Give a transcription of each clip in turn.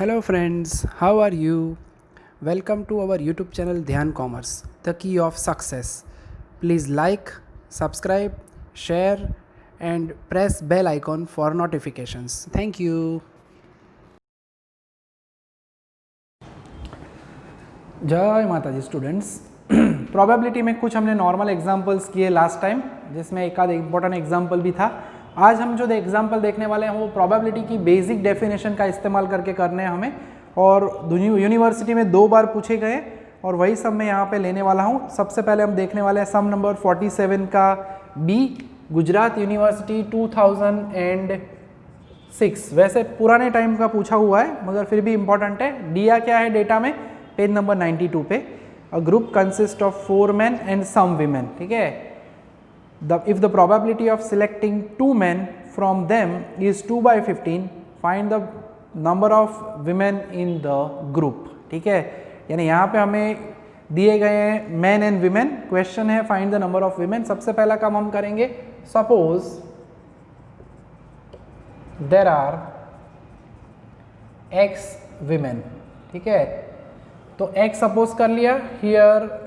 Hello friends, how are you? Welcome to our YouTube channel Dhyan Commerce, the key of success. Please like, subscribe, share and press bell icon for notifications. Thank you. जय माता जी students. Probability में कुछ हमने normal examples किए last time, जिसमें एक आध important example भी था। आज हम जो एग्जांपल देखने वाले हैं वो प्रोबेबिलिटी की बेसिक डेफिनेशन का इस्तेमाल करके करने हैं हमें, और यूनिवर्सिटी में 2 बार पूछे गए और वही सब मैं यहाँ पे लेने वाला हूँ। सबसे पहले हम देखने वाले हैं सम नंबर 47 का बी, गुजरात यूनिवर्सिटी 2006। वैसे पुराने टाइम का पूछा हुआ है मगर फिर भी इम्पोर्टेंट है। दिया क्या है डेटा में, पेज नंबर 92 पे, a group consist of 4 men and some women. ठीक है, if the probability of selecting 2 men from them is 2/15, find the number of women in the group। ठीक है, यानी यहाँ पे हमें दिए गए हैं men and women, क्वेश्चन है find the number of women। सबसे पहला काम हम करेंगे, suppose there are x women। ठीक है, तो x सपोज कर लिया, here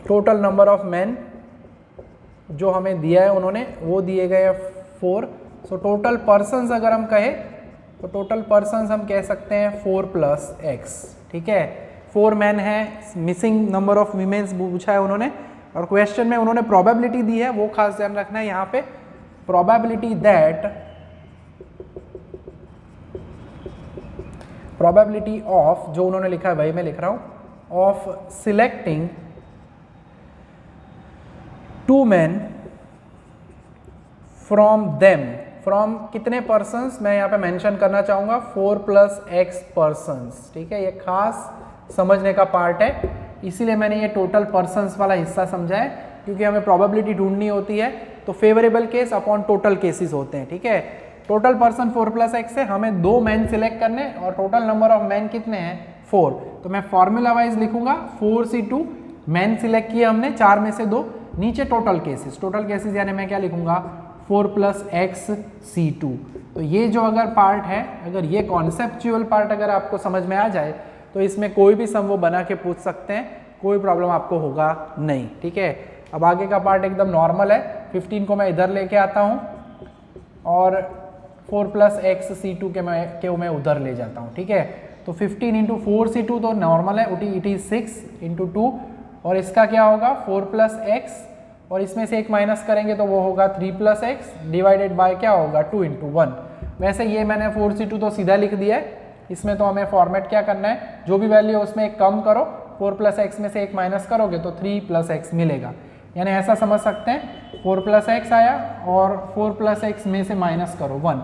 total number of man जो हमें दिया है उन्होंने वो दिए गए 4। सो टोटल पर्सन्स अगर हम कहें तो टोटल पर्सन्स हम कह सकते हैं 4 + x। ठीक है, 4 मैन है, मिसिंग नंबर ऑफ वीमेन्स पूछा है उन्होंने, और क्वेश्चन में उन्होंने प्रोबेबिलिटी दी है, वो खास ध्यान रखना है यहाँ पे। प्रोबेबिलिटी दैट, प्रोबेबिलिटी ऑफ, जो उन्होंने लिखा है वही मैं लिख रहा हूँ, of selecting 2 men from them. From कितने पर्सन्स मैं यहाँ पे मेंशन करना चाहूँगा, 4 + x पर्सन्स। ठीक है, ये खास समझने का पार्ट है, इसीलिए मैंने ये टोटल पर्सन्स वाला हिस्सा समझा है, क्योंकि हमें प्रोबेबिलिटी ढूंढनी होती है तो favourable case upon total cases होते हैं। ठीक है, टोटल पर्सन 4 + x है, हमें 2 मैन सिलेक्ट करने और टोटल नंबर ऑफ मैन कितने हैं 4। तो मैं फॉर्मूला वाइज लिखूंगा 4C2, मैन सिलेक्ट किए हमने 4 में से 2, नीचे टोटल केसेस। टोटल केसेस यानी मैं क्या लिखूंगा 4 + x C2। तो ये जो अगर पार्ट है, अगर ये कॉन्सेप्चुअल पार्ट अगर आपको समझ में आ जाए तो इसमें कोई भी सम वो बना के पूछ सकते हैं, कोई प्रॉब्लम आपको होगा नहीं। ठीक है, अब आगे का पार्ट एकदम नॉर्मल है। 15 को मैं इधर लेके आता हूँ और 4 + x C2 के मैं उधर ले जाता हूँ। ठीक है, तो 15 × 4C2 तो नॉर्मल है, इट इज 6 × 2, और इसका क्या होगा 4 + x, और इसमें से एक माइनस करेंगे तो वो होगा 3 + x डिवाइडेड बाय क्या होगा 2 × 1। वैसे ये मैंने 4C2 तो सीधा लिख दिया है, इसमें तो हमें फॉर्मेट क्या करना है, जो भी वैल्यू है उसमें एक कम करो, 4 + x में से एक माइनस करोगे तो 3 + x मिलेगा। यानी ऐसा समझ सकते हैं 4 + x आया और 4 + x में से माइनस करो 1,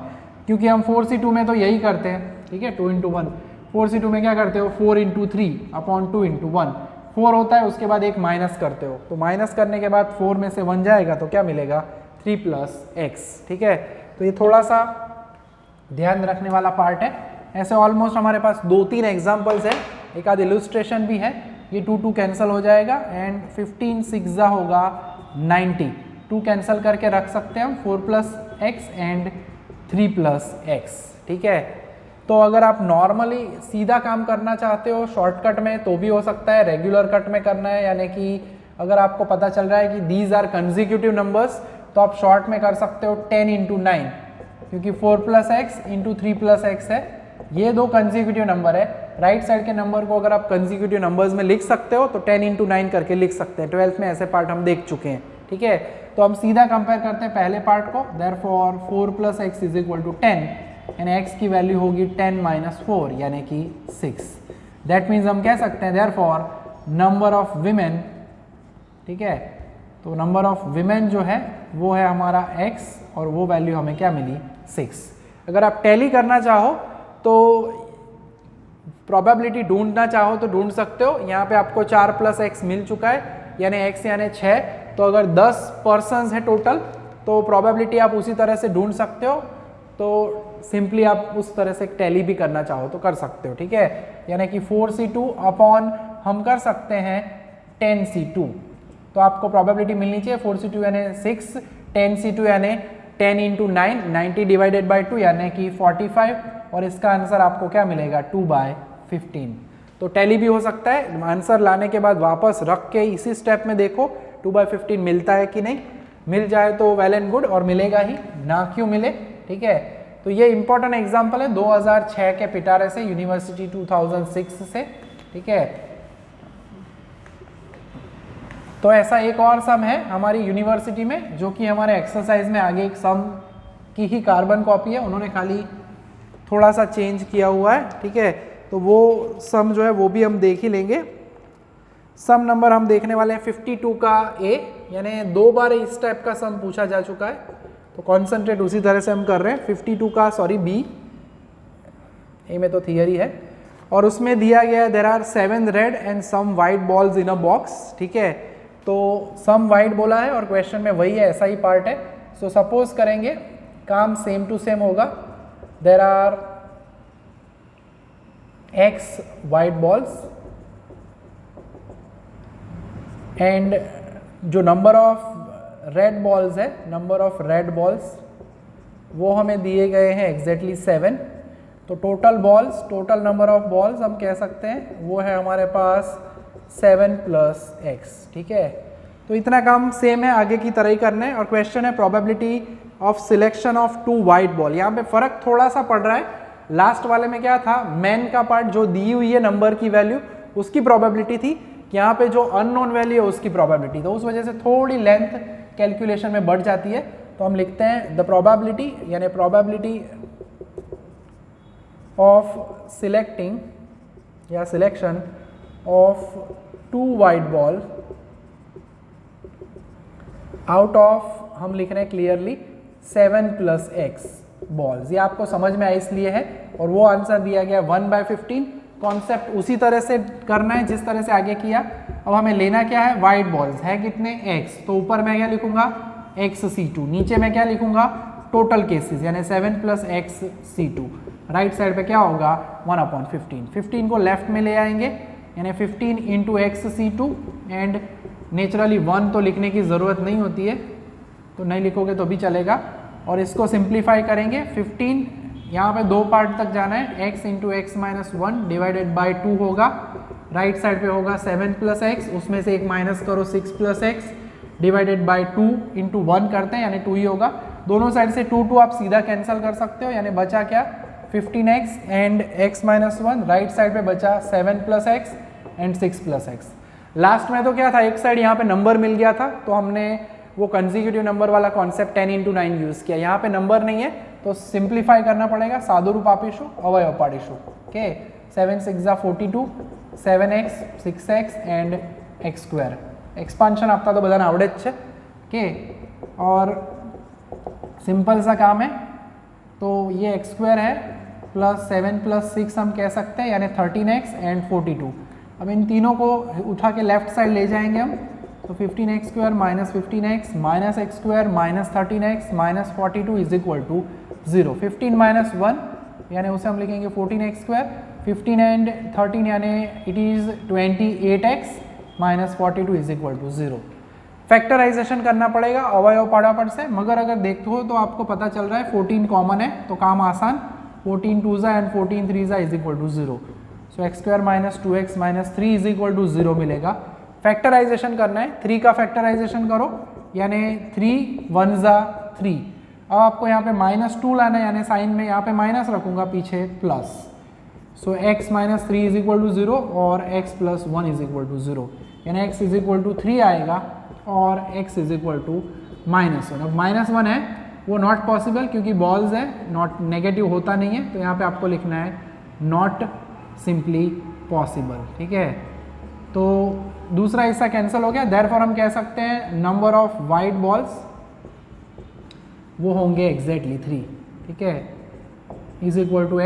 क्योंकि हम 4C2 में तो यही करते हैं। ठीक है, 2 × 1, 4C2 में क्या करते हो 4 × 3 अपॉन 2 × 1, 4 होता है, उसके बाद एक माइनस करते हो, तो माइनस करने के बाद 4 में से 1 जाएगा तो क्या मिलेगा 3 + x। ठीक है, तो ये थोड़ा सा ध्यान रखने वाला पार्ट है। ऐसे ऑलमोस्ट हमारे पास 2-3 एग्जाम्पल्स है, एक आध इलस्ट्रेशन भी है। ये 2 कैंसिल हो जाएगा एंड 15 6 होगा 90, 2 कैंसिल करके रख सकते हैं हम 4 + x एंड 3 + x। ठीक है, तो अगर आप नॉर्मली सीधा काम करना चाहते हो शॉर्टकट में तो भी हो सकता है, रेगुलर कट में करना है, यानी कि अगर आपको पता चल रहा है कि दीज आर कंसेक्यूटिव नंबर्स तो आप शॉर्ट में कर सकते हो 10 × 9, क्योंकि 4 + x × 3 + x है, ये 2 कंसेक्यूटिव नंबर है। राइट साइड के नंबर को अगर आप कंसेक्यूटिव नंबर्स में लिख सकते हो तो 10 × 9 करके लिख सकते हैं। 12th में ऐसे पार्ट हम देख चुके हैं। ठीक है, तो हम सीधा कंपेयर करते हैं पहले पार्ट को, देयरफॉर 4 + x = 10, यानी x की वैल्यू होगी 10 - 4 यानी कि 6। दैट मीन्स हम कह सकते हैं देयरफॉर नंबर ऑफ विमेन। ठीक है, तो नंबर ऑफ विमेन जो है वो है हमारा x, और वो वैल्यू हमें क्या मिली 6। अगर आप टैली करना चाहो तो प्रोबेबिलिटी ढूंढना चाहो तो ढूंढ सकते हो। यहाँ पे आपको 4 + x मिल चुका है, यानी x यानी 6, तो अगर 10 पर्सन्स है टोटल तो प्रोबेबिलिटी आप उसी तरह से ढूंढ सकते हो। तो सिंपली आप उस तरह से टैली भी करना चाहो तो कर सकते हो। ठीक है, यानी कि 4C2 अपॉन हम कर सकते हैं 10C2, तो आपको प्रोबेबिलिटी मिलनी चाहिए 4C2 यानी 6, 10C2 यानी 10 इंटू 9, 90 डिवाइडेड बाई 2 यानी कि 45, और इसका आंसर आपको क्या मिलेगा 2/15। तो टैली भी हो सकता है, आंसर लाने के बाद वापस रख के इसी स्टेप में देखो 2/15 मिलता है कि नहीं, मिल जाए तो वेल एंड गुड, और मिलेगा ही, ना क्यों मिले, ठीक है। तो ये इंपॉर्टेंट एग्जाम्पल है 2006 के पिटारे से, यूनिवर्सिटी 2006 से, ठीक है। तो ऐसा एक और सम है हमारी यूनिवर्सिटी में जो कि हमारे एक्सरसाइज में आगे एक सम की ही कार्बन कॉपी है, उन्होंने खाली थोड़ा सा चेंज किया हुआ है, ठीक है। तो वो सम जो है वो भी हम देख ही लेंगे। सम नंबर हम देखने वाले हैं 52 का ए, यानी 2 बार इस टाइप का सम पूछा जा चुका है, तो कॉन्सेंट्रेट उसी तरह से हम कर रहे हैं। 52 का सॉरी बी, ए में तो थियरी है, और उसमें दिया गया है there are 7 red and some white balls in a box, ठीक है। तो सम वाइट बोला है और क्वेश्चन में वही है, ऐसा ही पार्ट है। सो सपोज करेंगे काम सेम टू सेम होगा, there are x white balls and जो नंबर ऑफ रेड बॉल्स है, नंबर ऑफ रेड बॉल्स वो हमें दिए गए हैं एग्जैक्टली 7। तो total balls, total number of balls हम कह सकते हैं वो है हमारे पास 7 + x, ठीक है। तो इतना काम सेम है, आगे की तरह ही करना है। और क्वेश्चन है probability of selection of 2 white ball. यहाँ पे फर्क थोड़ा सा पड़ रहा है, लास्ट वाले में क्या था, मैन का पार्ट जो दी हुई है नंबर की वैल्यू उसकी प्रोबेबिलिटी थी, यहाँ पे जो अननोन वैल्यू है उसकी प्रोबेबिलिटी, तो उस वजह से थोड़ी लेंथ कैलकुलेशन में बढ़ जाती है। तो हम लिखते हैं द प्रोबेबिलिटी, यानी प्रोबेबिलिटी ऑफ सिलेक्टिंग या selection of 2 white ball out of, हम लिख रहे हैं क्लियरली 7 + x बॉल्स। ये आपको समझ में आया इसलिए है, और वो आंसर दिया गया 1/15। कॉन्सेप्ट उसी तरह से करना है जिस तरह से आगे किया। अब हमें लेना क्या है, वाइट बॉल्स है कितने, x, तो ऊपर मैं क्या लिखूंगा xc2, नीचे मैं क्या लिखूंगा टोटल केसेस यानी 7 + xc2। राइट साइड पे क्या होगा 1/15। 15 को लेफ्ट में ले आएंगे यानी 15 × xc2, एंड नेचुरली 1 तो लिखने की ज़रूरत नहीं होती है, तो नहीं लिखोगे तो भी चलेगा। और इसको सिंप्लीफाई करेंगे, 15 यहाँ पे 2 पार्ट तक जाना है, x × x - 1 डिवाइडेड बाई 2 होगा। राइट साइड पे होगा 7 + x, उसमें से एक माइनस करो 6 + x डिवाइडेड बाई 2 × 1 करते हैं यानी 2 ही होगा। दोनों साइड से 2 आप सीधा कैंसिल कर सकते हो, यानी बचा क्या 15x and x - 1, right side पे बचा 7 + x एंड 6 + x। लास्ट में तो क्या था, एक साइड यहाँ पे नंबर मिल गया था, तो हमने वो कंसेक्यूटिव नंबर वाला कॉन्सेप्ट 10 × 9 यूज़ किया। यहाँ पे नंबर नहीं है तो सिंप्लीफाई करना पड़ेगा, सादुरूपापीशु अवयवपाड़ीशु, okay. 7 × 6 = 42, 7x 6x and x²। Expansion આપતા તો બધાને આવડે જ છે, કે और सिंपल सा काम है। तो ये x² है प्लस 7 + 6 हम कह सकते हैं यानी 13x एंड 42। अब इन तीनों को उठा के लेफ्ट साइड ले जाएंगे हम, तो 15x² - 15x - x² - 13x - 42 = 0। 15 - 1 यानी उसे हम लिखेंगे 14x², 15 एंड 13 यानी इट इज़ 28x - 42 = 0। फैक्टराइजेशन करना पड़ेगा अवयव पाड़ापड़ से, मगर अगर देखते हो तो आपको पता चल रहा है 14 कॉमन है तो काम आसान, 14 × 2 एंड 14 × 3 = 0। सो x² - 2x - 3 = 0 मिलेगा। फैक्टराइजेशन करना है, 3 का फैक्टराइजेशन करो यानी 3 × 1 = 3। अब आपको यहाँ पे -2 लाना है यानी साइन में यहाँ पे माइनस रखूंगा पीछे प्लस। सो x - 3 = 0 और x + 1 = 0 यानी x = 3 आएगा और x = -1। अब -1 है वो नॉट पॉसिबल क्योंकि बॉल्स है, नॉट नेगेटिव होता नहीं है, तो यहाँ पे आपको लिखना है नॉट सिंपली पॉसिबल, ठीक है। तो दूसरा हिस्सा कैंसिल हो गया, देयरफॉर हम कह सकते हैं नंबर ऑफ वाइट बॉल्स वो होंगे एग्जैक्टली 3, ठीक है, =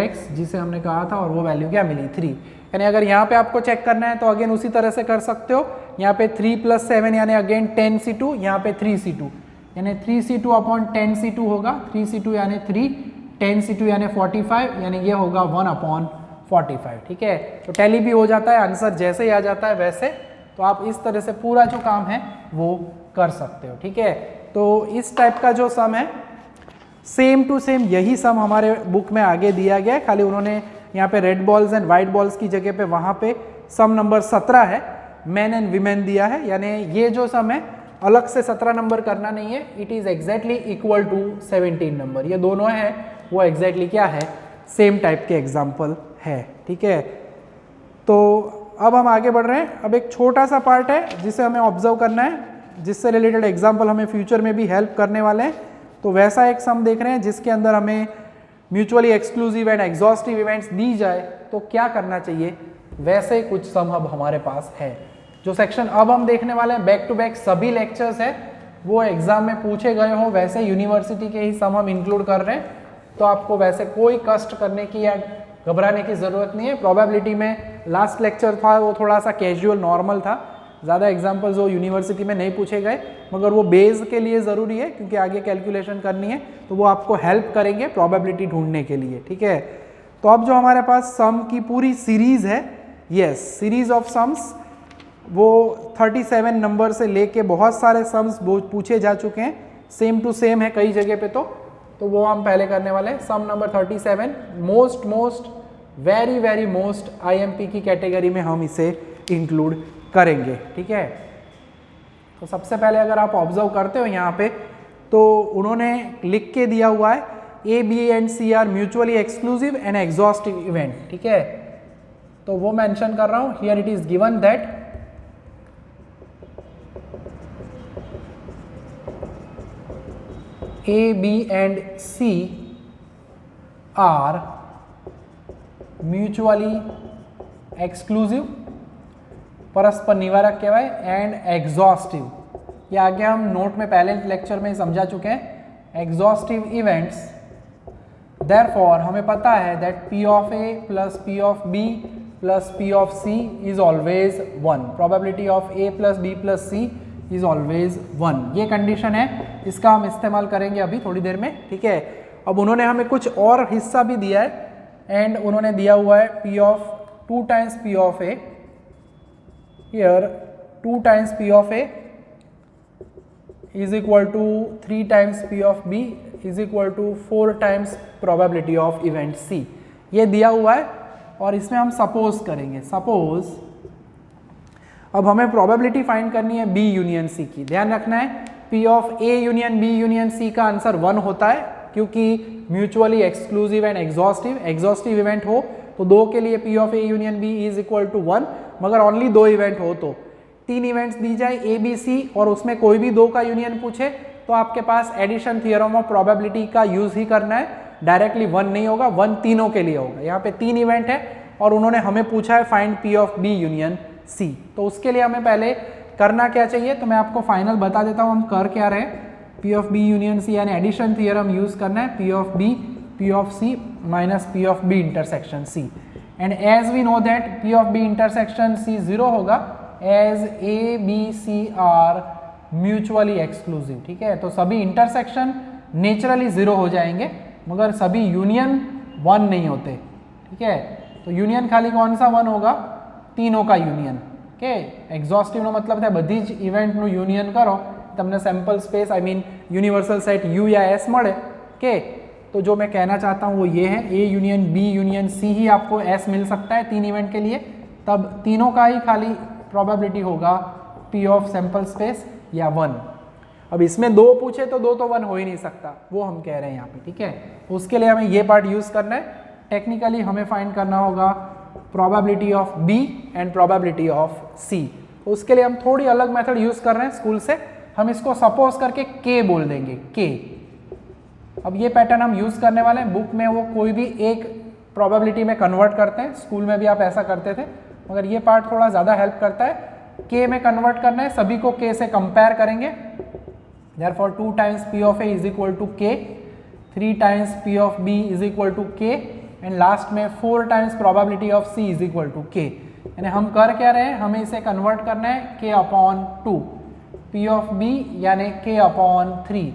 x जिसे हमने कहा था और वो वैल्यू क्या मिली 3। यानी अगर यहाँ पे आपको चेक करना है तो अगेन उसी तरह से कर सकते हो, यहाँ पे 3 + 7 यानी अगेन 10c2, यहाँ पे 3c2 यानी 3c2/10c2 होगा, 3c2 यानी 3, 10c2 यानी 45 यानी ये होगा 1/45, ठीक है। तो टैली भी हो जाता है, आंसर जैसे ही आ जाता है वैसे, तो आप इस तरह से पूरा जो काम है वो कर सकते हो, ठीक है। तो इस टाइप का जो सम है सेम टू सेम यही सम हमारे बुक में आगे दिया गया है, खाली उन्होंने यहाँ पे red balls and white balls की जगह पे वहाँ पे सम नंबर 17 है, मैन एंड वीमेन दिया है, यानी ये जो सम है अलग से 17 नंबर करना नहीं है, it is exactly equal to 17 number. ये दोनों हैं वो एग्जैक्टली क्या है, सेम टाइप के एग्जाम्पल है। ठीक है, तो अब हम आगे बढ़ रहे हैं। अब एक छोटा सा पार्ट है जिसे हमें ऑब्जर्व करना है, जिससे रिलेटेड एग्जाम्पल हमें फ्यूचर में भी हेल्प करने वाले हैं। तो वैसा एक सम देख रहे हैं जिसके अंदर हमें mutually exclusive and exhaustive events दी जाए तो क्या करना चाहिए, वैसे कुछ सम अब हमारे पास है। जो सेक्शन अब हम देखने वाले हैं, बैक टू बैक सभी लेक्चर्स है, वो एग्जाम में पूछे गए हो वैसे यूनिवर्सिटी के ही सम हम इंक्लूड कर रहे हैं, तो आपको वैसे कोई कष्ट करने की या घबराने की ज़रूरत नहीं है। प्रोबेबिलिटी में लास्ट लेक्चर था वो थोड़ा सा कैजुअल नॉर्मल था, ज़्यादा एग्जाम्पल्स वो यूनिवर्सिटी में नहीं पूछे गए, मगर वो बेस के लिए ज़रूरी है क्योंकि आगे कैलकुलेशन करनी है, तो वो आपको हेल्प करेंगे प्रोबेबिलिटी ढूंढने के लिए। ठीक है, तो अब जो हमारे पास सम की पूरी सीरीज़ है, यस सीरीज ऑफ सम्स, वो 37 नंबर से लेके बहुत सारे सम्स पूछे जा चुके हैं, सेम टू सेम है कई जगह पे, तो वो हम पहले करने वाले हैं। Sum number 37 most very most IMP की कैटेगरी में हम इसे इंक्लूड करेंगे। ठीक है, तो सबसे पहले अगर आप ऑब्जर्व करते हो यहाँ पे, तो उन्होंने लिख के दिया हुआ है A B and C are mutually exclusive and exhaustive event. ठीक है, तो वो मेंशन कर रहा हूँ, here it is given that A, B and C are mutually exclusive, परस्पर निवारक कहवाए, एंड एग्जॉस्टिव, ये आगे हम नोट में पहले लेक्चर में समझा चुके हैं, एग्जॉस्टिव इवेंट्स। देयरफॉर हमें पता है that P of A plus P of B plus P of C is always 1, probability of A plus B plus C is always 1, ये कंडीशन है, इसका हम इस्तेमाल करेंगे अभी थोड़ी देर में। ठीक है, अब उन्होंने हमें कुछ और हिस्सा भी दिया है, एंड उन्होंने दिया हुआ है P of 2 times P of A, here 2 times P of A is equal to 3 times P of B is equal to 4 times probability of event C, ये दिया हुआ है। और इसमें हम सपोज करेंगे, सपोज अब हमें प्रोबेबिलिटी फाइंड करनी है B यूनियन C की। ध्यान रखना है P of A union B union C का आंसर 1 होता है, क्योंकि mutually exclusive and exhaustive event हो तो 2 के लिए P of A union B is equal to 1, मगर ओनली 2 इवेंट हो तो 3 इवेंट्स दी जाए A B C और उसमें कोई भी 2 का यूनियन पूछे तो आपके पास एडिशन थ्योरम ऑफ प्रोबेबिलिटी का यूज ही करना है, डायरेक्टली 1 नहीं होगा, 1 तीनों के लिए होगा। यहाँ पे 3 इवेंट है और उन्होंने हमें पूछा है find P of B union C, तो उसके लिए हमें पहले करना क्या चाहिए, तो मैं आपको फाइनल बता देता हूँ हम कर क्या रहे हैं। P of B union C यानी एडिशन थ्योरम यूज करना है, P of B P of C minus P of B intersection C, and as we know that P of B intersection C 0 होगा as A B C are mutually exclusive. ठीक है, तो सभी intersection naturally 0 हो जाएंगे, मगर सभी union 1 नहीं होते। ठीक है, तो यूनियन खाली कौन सा 1 होगा, तीनों का यूनियन। કે એક્ઝોસ્ટિવનો મતલબ થાય બધી જ ઇવેન્ટનું યુનિયન કરો, તમને sample space I mean universal set U या S મળે કે तो जो मैं कहना चाहता हूँ वो ये है, A union B union C ही आपको S मिल सकता है 3 इवेंट के लिए, तब तीनों का ही खाली प्रोबेबिलिटी होगा P ऑफ सैंपल स्पेस या 1। अब इसमें 2 पूछे तो 2 तो 1 हो ही नहीं सकता, वो हम कह रहे हैं यहाँ पे। ठीक है, उसके लिए हमें ये पार्ट यूज़ करना है। टेक्निकली हमें फाइंड करना होगा probability of B and probability of C। उसके लिए हम थोड़ी अलग मेथड यूज़ कर रहे हैं स्कूल से, हम इसको सपोज करके K बोल देंगे, K। अब ये पैटर्न हम यूज़ करने वाले हैं, बुक में वो कोई भी एक प्रोबेबिलिटी में कन्वर्ट करते हैं, स्कूल में भी आप ऐसा करते थे, मगर ये पार्ट थोड़ा ज़्यादा हेल्प करता है। K में कन्वर्ट करना है, सभी को K से कंपेयर करेंगे, therefore 2 times P of A is equal to K, 3 times P of B is equal to K, and last में 4 times probability of C is equal to K। यानी हम कर क्या रहे हैं, हमें इसे कन्वर्ट करना है K upon 2, P of B यानी K upon 3,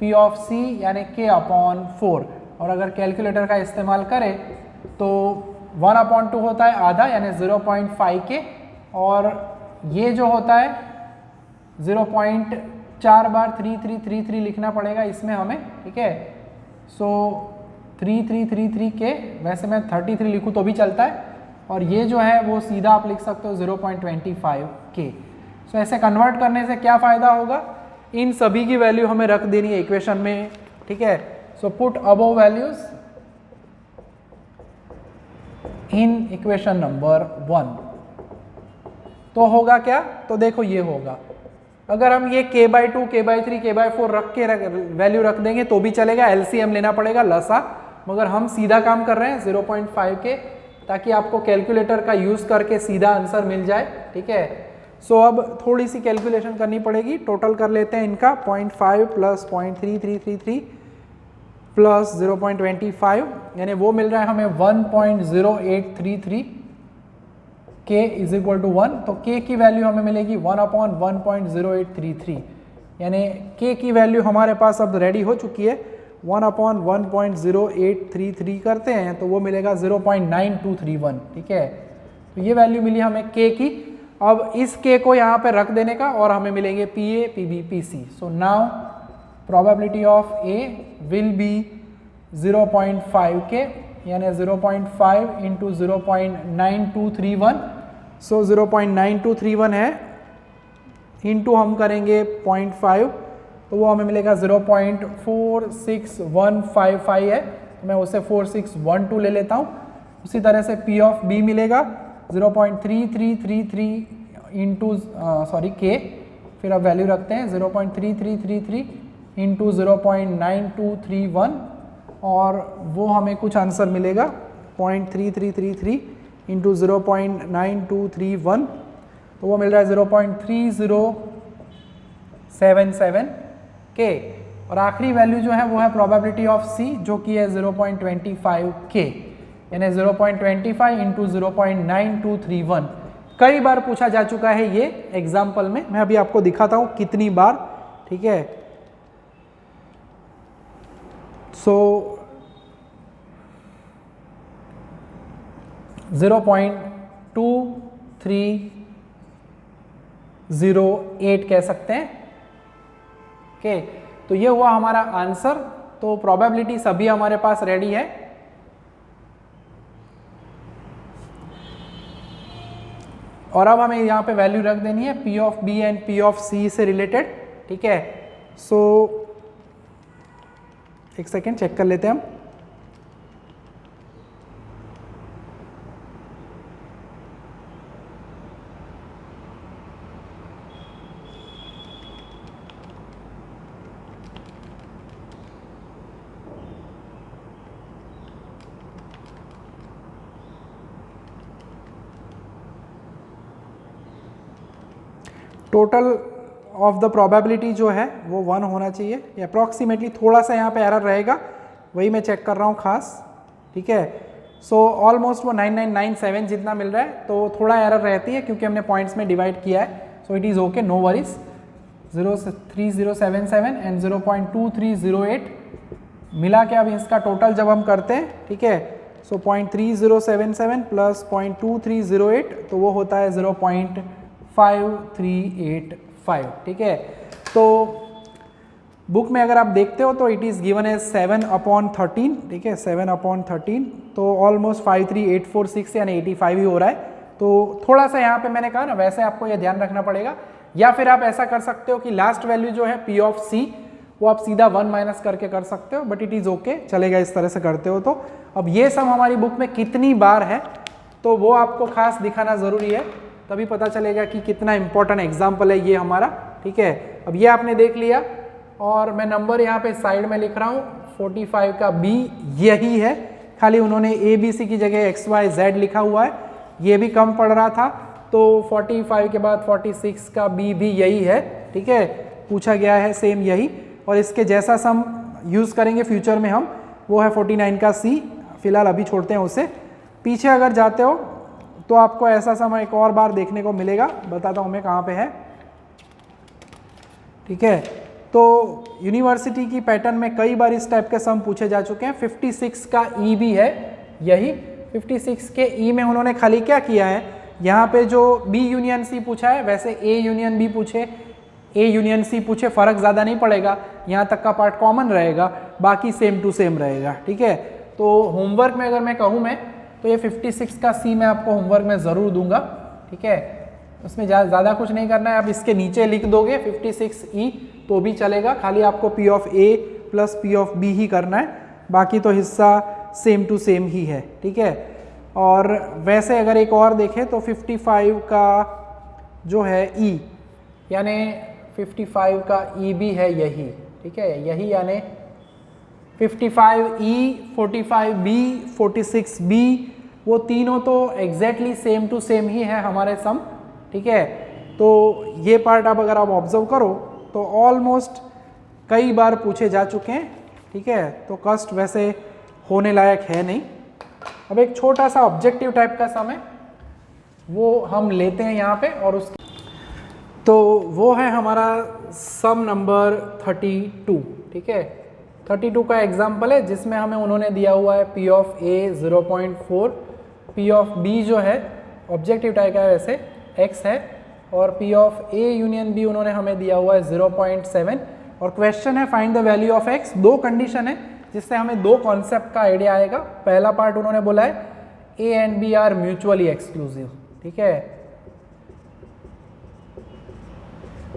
P of C यानी K अपॉन 4, और अगर कैलकुलेटर का इस्तेमाल करें तो 1 अपॉन 2 होता है आधा यानी 0.5K, और ये जो होता है 0.4 बार 3333 लिखना पड़ेगा इसमें हमें। ठीक है, सो 3333 के, वैसे मैं 33 लिखूँ तो भी चलता है, और ये जो है वो सीधा आप लिख सकते हो 0.25 के। सो ऐसे कन्वर्ट करने से क्या फ़ायदा होगा, इन सभी की वैल्यू हमें रख देनी है इक्वेशन में, ठीक है। So put above values in equation number 1। तो होगा क्या, तो देखो ये होगा, अगर हम ये k/2 k/3 k/4 रख के वैल्यू रख देंगे तो भी चलेगा, LCM लेना पड़ेगा, लसा, मगर हम सीधा काम कर रहे हैं 0.5 के, ताकि आपको कैलकुलेटर का यूज़ करके सीधा आंसर मिल जाए, ठीक है। सो अब थोड़ी सी कैलकुलेशन करनी पड़ेगी, टोटल कर लेते हैं इनका, 0.5 प्लस 0.3333 प्लस 0.25, यानी वो मिल रहा है हमें 1.0833 k इज इक्वल टू 1। तो k की वैल्यू हमें मिलेगी 1/1.0833, यानी k की वैल्यू हमारे पास अब रेडी हो चुकी है, 1/1.0833 करते हैं तो वो मिलेगा 0.9231, ठीक है। तो ये वैल्यू मिली हमें k की। अब इस k को यहाँ पे रख देने का और हमें मिलेंगे PA, PB, PC। So now probability of A will be 0.5 k, यानी 0.5 इंटू 0.9231। सो 0.9231 है, इंटू हम करेंगे 0.5 तो वो हमें मिलेगा 0.46155 है, तो मैं उसे 4612 ले लेता हूँ। उसी तरह से P ऑफ B मिलेगा 0.3333 इंटू k, फिर अब वैल्यू रखते हैं 0.3333 इंटू 0.9231, और वो हमें कुछ आंसर मिलेगा 0.3333 इंटू 0.9231, तो वो मिल रहा है 0.3077 के। और आखिरी वैल्यू जो है वो है प्रोबेबिलिटी ऑफ C, जो कि है 0.25 के, यानी 0.25 इंटू 0.9231। कई बार पूछा जा चुका है ये एग्जाम्पल में, मैं अभी आपको दिखाता हूँ कितनी बार, ठीक है। सो 0.2308 कह सकते हैं, ओके। तो ये हुआ हमारा आंसर। तो प्रोबेबिलिटी सभी हमारे पास रेडी है। और अब हमें यहाँ पे वैल्यू रख देनी है P of B and P of C से रिलेटेड, ठीक है। सो एक सेकेंड चेक कर लेते हैं हम। टोटल ऑफ द प्रोबेबिलिटी जो है वो 1 होना चाहिए, अप्रॉक्सीमेटली थोड़ा सा यहाँ पे एरर रहेगा, वही मैं चेक कर रहा हूँ खास, ठीक है। सो ऑलमोस्ट वो 9997 जितना मिल रहा है, तो थोड़ा एरर रहती है क्योंकि हमने पॉइंट्स में डिवाइड किया है। So it is okay, no worries. 0.3077 and 0.2308 मिला के अब इसका टोटल जब हम करते हैं, ठीक है। सो 0.3077 प्लस 0.2308 तो वो होता है 0.5385, ठीक है। तो बुक में अगर आप देखते हो तो इट इज़ गिवन एज 7/13, ठीक है, 7/13, तो ऑलमोस्ट 53846 यानी 85 ही हो रहा है। तो थोड़ा सा यहाँ पे मैंने कहा ना, वैसे आपको ये ध्यान रखना पड़ेगा, या फिर आप ऐसा कर सकते हो कि लास्ट वैल्यू जो है P ऑफ C वो आप सीधा 1 माइनस करके कर सकते हो, बट इट इज़ ओके, चलेगा इस तरह से करते हो तो। अब ये सब हमारी बुक में कितनी बार है तो वो आपको खास दिखाना ज़रूरी है, तभी पता चलेगा कि कितना इंपॉर्टेंट एग्जाम्पल है ये हमारा, ठीक है। अब ये आपने देख लिया और मैं नंबर यहाँ पे साइड में लिख रहा हूँ, 45 का B यही है, खाली उन्होंने ABC की जगह XYZ लिखा हुआ है, ये भी कम पड़ रहा था, तो 45 के बाद 46 का B भी यही है, ठीक है, पूछा गया है सेम यही। और इसके जैसा सम यूज़ करेंगे फ्यूचर में हम, वो है 49 का C, फिलहाल अभी छोड़ते हैं उसे। पीछे अगर जाते हो तो आपको ऐसा सम एक और बार देखने को मिलेगा, बताता हूँ मैं कहाँ पे है, ठीक है। तो यूनिवर्सिटी की पैटर्न में कई बार इस टाइप के सम पूछे जा चुके हैं। 56 का E भी है यही, 56 के E में उन्होंने खाली क्या किया है, यहाँ पे जो B यूनियन C पूछा है वैसे A यूनियन B पूछे, ए यूनियन सी पूछे फर्क ज़्यादा नहीं पड़ेगा, यहाँ तक का पार्ट कॉमन रहेगा, बाकी सेम टू सेम रहेगा। ठीक है, तो होमवर्क में अगर मैं कहूँ मैं तो ये 56 का सी मैं आपको होमवर्क में ज़रूर दूंगा। ठीक है, उसमें ज़्यादा कुछ नहीं करना है, आप इसके नीचे लिख दोगे 56E तो भी चलेगा, खाली आपको P of A plus P of B ही करना है, बाकी तो हिस्सा सेम टू सेम ही है। ठीक है, और वैसे अगर एक और देखें तो 55 का जो है E यानी 55 का E भी है यही। ठीक है, यही यानी 55E 45B 46B वो तीनों तो एग्जैक्टली सेम टू सेम ही है हमारे सम। ठीक है, तो ये पार्ट अब अगर आप ऑब्जर्व करो तो ऑलमोस्ट कई बार पूछे जा चुके हैं। ठीक है, तो कष्ट वैसे होने लायक है नहीं। अब एक छोटा सा ऑब्जेक्टिव टाइप का सम है वो हम लेते हैं यहाँ पे, और उसके तो वो है हमारा सम नंबर 32। ठीक है, 32 का एग्जाम्पल है जिसमें हमें उन्होंने दिया हुआ है P of A 0.4, P of B जो है ऑब्जेक्टिव टाइप का है वैसे X है, और P of A union B उन्होंने हमें दिया हुआ है 0.7, और क्वेश्चन है find the value of X। दो कंडीशन है जिससे हमें दो कॉन्सेप्ट का आइडिया आएगा। पहला पार्ट उन्होंने बोला है A and B are mutually exclusive. ठीक है,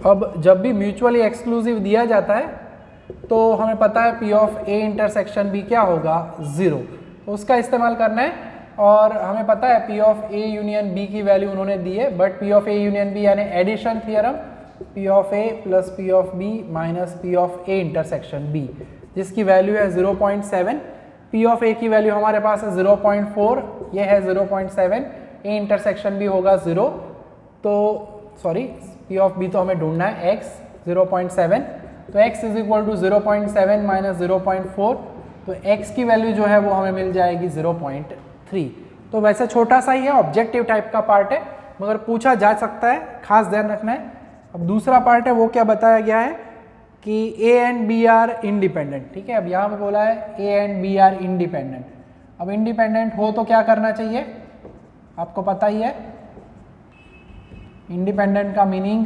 अब जब भी म्यूचुअली एक्सक्लूसिव दिया जाता है तो हमें पता है P of A intersection B क्या होगा 0, तो उसका इस्तेमाल करना है। और हमें पता है P of A union B की वैल्यू उन्होंने दी है, but P of A union B यानी addition theorem, P of A plus P of B minus P of A intersection B जिसकी वैल्यू है 0.7। P ऑफ A की value हमारे पास है 0.4, ये है 0.7, A इंटरसेक्शन B होगा 0, तो सॉरी P ऑफ B तो हमें ढूंढना है X 0.7, तो X is equal to 0.7 minus 0.4, तो X की वैल्यू जो है वो हमें मिल जाएगी 0.3। तो वैसे छोटा सा ही है, ऑब्जेक्टिव टाइप का पार्ट है, मगर पूछा जा सकता है, खास ध्यान रखना है। अब दूसरा पार्ट है वो क्या बताया गया है कि A and B are independent. ठीक है, अब यहाँ पे बोला है A and B are independent. अब इंडिपेंडेंट हो तो क्या करना चाहिए, आपको पता ही है इंडिपेंडेंट का मीनिंग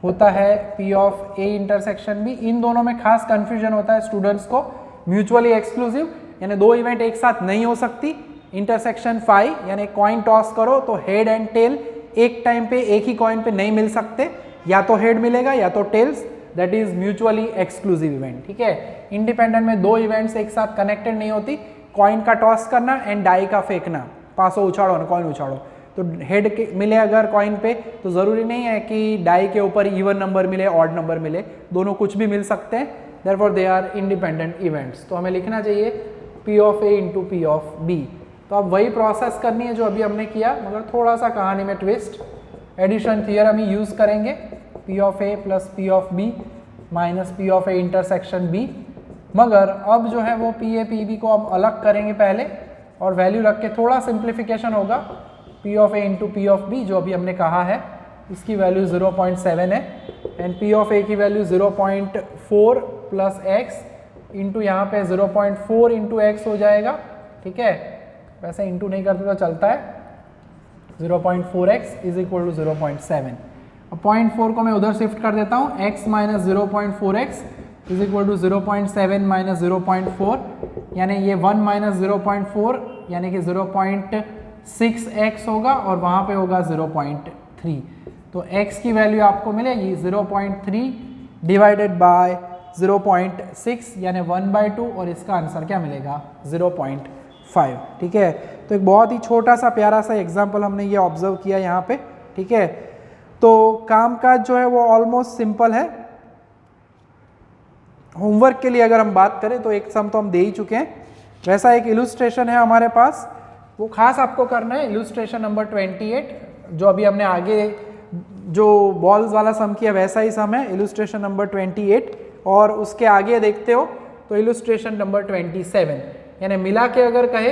होता है P of A intersection B। इन दोनों में खास कंफ्यूजन होता है स्टूडेंट्स को, म्यूचुअली एक्सक्लूसिव यानी दो इवेंट एक साथ नहीं हो सकती, इंटरसेक्शन फाई यानी कॉइन टॉस करो तो हेड एंड टेल एक टाइम पे एक ही कॉइन पे नहीं मिल सकते, या तो हेड मिलेगा या तो tails, that is mutually exclusive event. ठीक है, इंडिपेंडेंट में दो इवेंट्स एक साथ कनेक्टेड नहीं होती, कॉइन का टॉस करना एंड डाई का फेंकना, पासो उछाड़ो ना कॉइन उछाड़ो, तो हेड मिले अगर कॉइन पे तो ज़रूरी नहीं है कि डाई के ऊपर इवन नंबर मिले ऑड नंबर मिले, दोनों कुछ भी मिल सकते हैं, therefore they are independent events. तो हमें लिखना चाहिए P of A into P of B। तो अब वही प्रोसेस करनी है जो अभी हमने किया, मगर थोड़ा सा कहानी में ट्विस्ट, एडिशन थियरम ही यूज़ करेंगे, P of A plus P of B minus P of A intersection B, मगर अब जो है वो P A P B को हम अलग करेंगे पहले और वैल्यू रख के थोड़ा सिंप्लीफिकेशन होगा। P of A into P of B जो अभी हमने कहा है इसकी वैल्यू 0.7 है, एंड P ऑफ A की वैल्यू 0.4 प्लस x इंटू यहाँ पे 0.4 इंटू एक्स हो जाएगा। ठीक है, वैसे इंटू नहीं करते तो चलता है, 0.4x इज इक्वल टू 0.7। अब 0.4 को मैं उधर शिफ्ट कर देता हूँ, x minus 0.4x is equal to 0.7 minus 0.4, यानी ये 1 माइनस 0.4 यानी कि 0.6x होगा और वहाँ पे होगा 0.3, तो x की वैल्यू आपको मिलेगी 0.3 डिवाइडेड बाय 0.6 यानी 1/2, और इसका आंसर क्या मिलेगा 0.5। ठीक है, तो एक बहुत ही छोटा सा प्यारा सा एग्जाम्पल हमने ये ऑब्जर्व किया यहाँ पे। ठीक है, तो काम काज जो है वो ऑलमोस्ट सिंपल है। होमवर्क के लिए अगर हम बात करें तो एक सम तो हम दे ही चुके हैं, वैसा एक इलुस्ट्रेशन है हमारे पास, वो खास आपको करना है, इलुस्ट्रेशन नंबर 28, जो अभी हमने आगे जो बॉल्स वाला सम किया वैसा ही सम है, इलुस्ट्रेशन नंबर 28, और उसके आगे देखते हो तो इलुस्ट्रेशन नंबर 27, यानी मिला के अगर कहे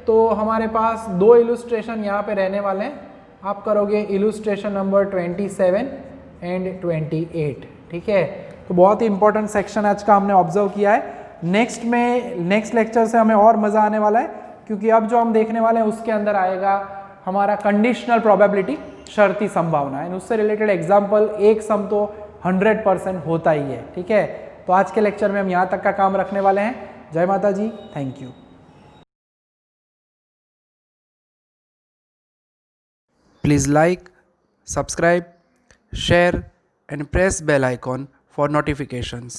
तो हमारे पास दो इलुस्ट्रेशन यहाँ पे रहने वाले हैं। आप करोगे इलुस्ट्रेशन नंबर 27 एंड 28। ठीक है, तो बहुत ही इंपॉर्टेंट सेक्शन आज का हमने ऑब्जर्व किया है। नेक्स्ट लेक्चर से हमें और मज़ा आने वाला है, क्योंकि अब जो हम देखने वाले हैं उसके अंदर आएगा हमारा कंडीशनल प्रोबेबिलिटी, शर्ती संभावना, एंड उससे रिलेटेड एग्जाम्पल एक सम तो 100% होता ही है। ठीक है, तो आज के लेक्चर में हम यहाँ तक का काम रखने वाले हैं। जय माता जी, thank you. Please like, subscribe, share and press bell icon for notifications.